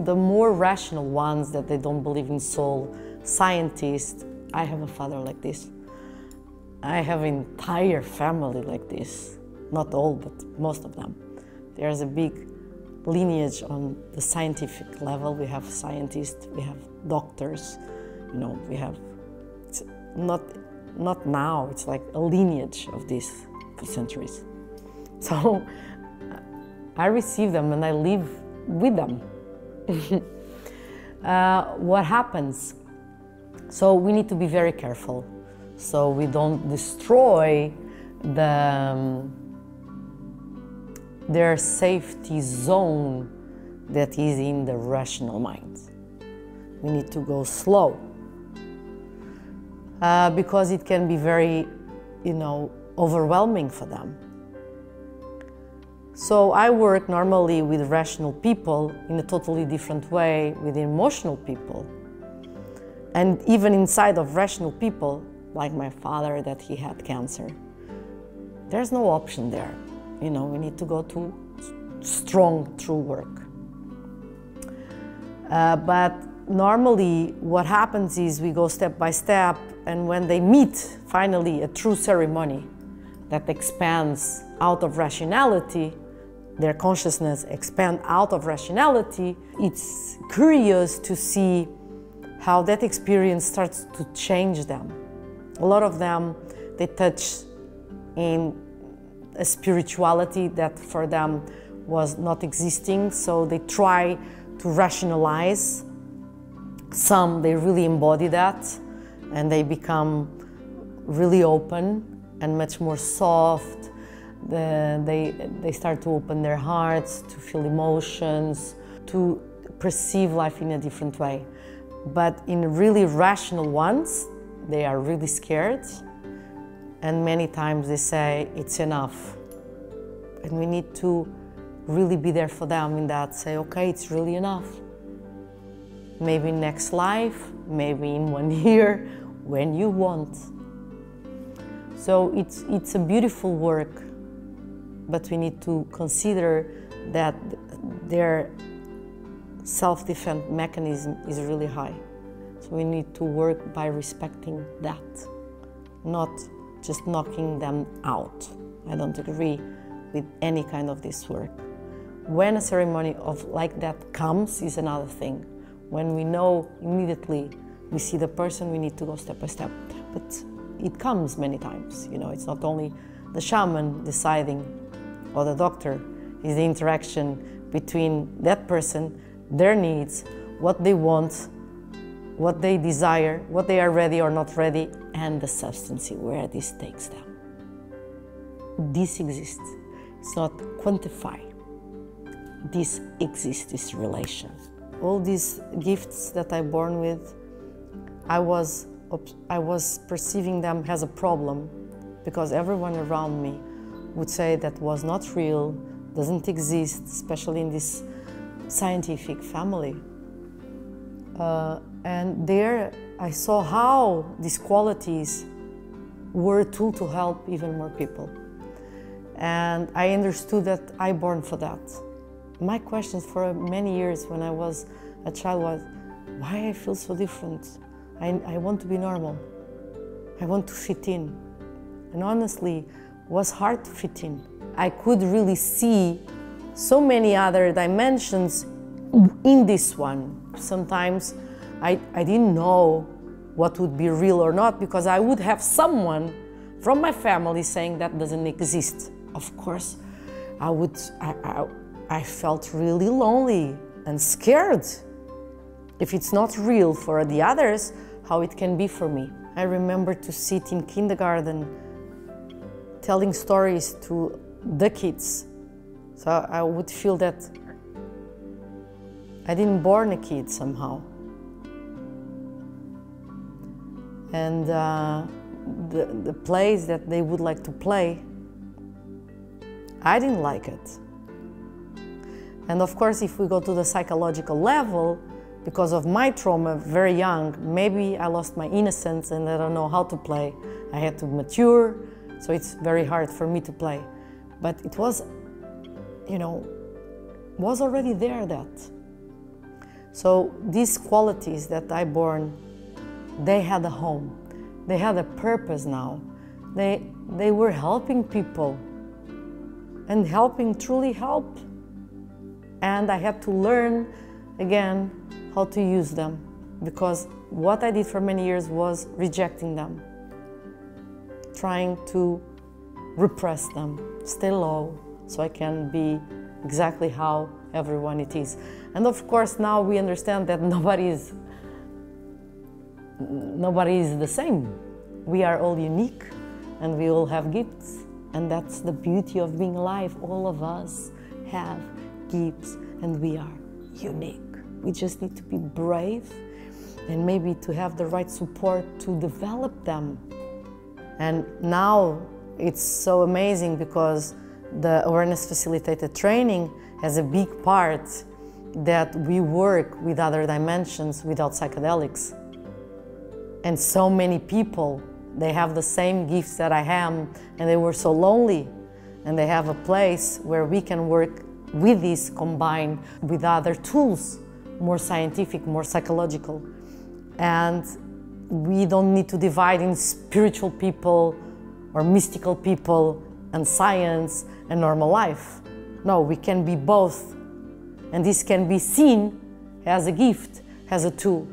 the more rational ones that they don't believe in soul, scientists, I have a father like this. I have an entire family like this. Not all, but most of them. There's a big lineage on the scientific level. We have scientists, we have doctors, you know, we have, it's not now, it's like a lineage of this for centuries. So I receive them and I live with them. What happens? So we need to be very careful so we don't destroy their safety zone that is in the rational mind. We need to go slow because it can be very, you know, overwhelming for them. So I work normally with rational people in a totally different way with emotional people. And even inside of rational people, like my father that he had cancer, there's no option there. You know, we need to go to strong, true work. But normally what happens is we go step by step, and when they meet finally a true ceremony that expands out of rationality, their consciousness expands out of rationality, it's curious to see how that experience starts to change them. A lot of them, they touch in a spirituality that for them was not existing, so they try to rationalize. Some, they really embody that, and they become really open and much more soft. They start to open their hearts, to feel emotions, to perceive life in a different way. But in really rational ones, they are really scared, and many times they say, it's enough. And we need to really be there for them in that, say, okay, it's really enough. Maybe next life, maybe in 1 year, when you want. So it's a beautiful work, but we need to consider that their self-defense mechanism is really high. So we need to work by respecting that, not just knocking them out. I don't agree with any kind of this work. When a ceremony of like that comes is another thing. When we know immediately, we see the person, we need to go step by step. But it comes many times, you know, it's not only the shaman deciding or the doctor, it's the interaction between that person, their needs, what they want, what they desire, what they are ready or not ready, and the substance where this takes them. This exists. It's not quantified. This exists, this relation. All these gifts that I'm born with, I was perceiving them as a problem because everyone around me would say that was not real, doesn't exist, especially in this scientific family. And there I saw how these qualities were a tool to help even more people. And I understood that I born for that. My questions for many years when I was a child was, why I feel so different? I want to be normal. I want to fit in. And honestly, it was hard to fit in. I could really see so many other dimensions in this one. Sometimes I didn't know what would be real or not because I would have someone from my family saying that doesn't exist. Of course, I felt really lonely and scared. If it's not real for the others, how it can be for me. I remember to sit in kindergarten telling stories to the kids. So I would feel that I didn't born a kid somehow. And the plays that they would like to play, I didn't like it. And of course, if we go to the psychological level, because of my trauma, very young, maybe I lost my innocence and I don't know how to play. I had to mature, so it's very hard for me to play. But it was, you know, was already there that. So these qualities that I born, they had a home. They had a purpose now. They were helping people and helping truly help. And I had to learn again how to use them, because what I did for many years was rejecting them, trying to repress them, stay low, so I can be exactly how everyone it is. And of course now we understand that nobody is the same. We are all unique and we all have gifts, and that's the beauty of being alive. All of us have gifts and we are unique. We just need to be brave and maybe to have the right support to develop them. And now it's so amazing because the Awareness Facilitator training has a big part that we work with other dimensions without psychedelics. And so many people, they have the same gifts that I am, and they were so lonely. And they have a place where we can work with this combined with other tools, more scientific, more psychological. And we don't need to divide in spiritual people or mystical people and science and normal life. No, we can be both. And this can be seen as a gift, as a tool.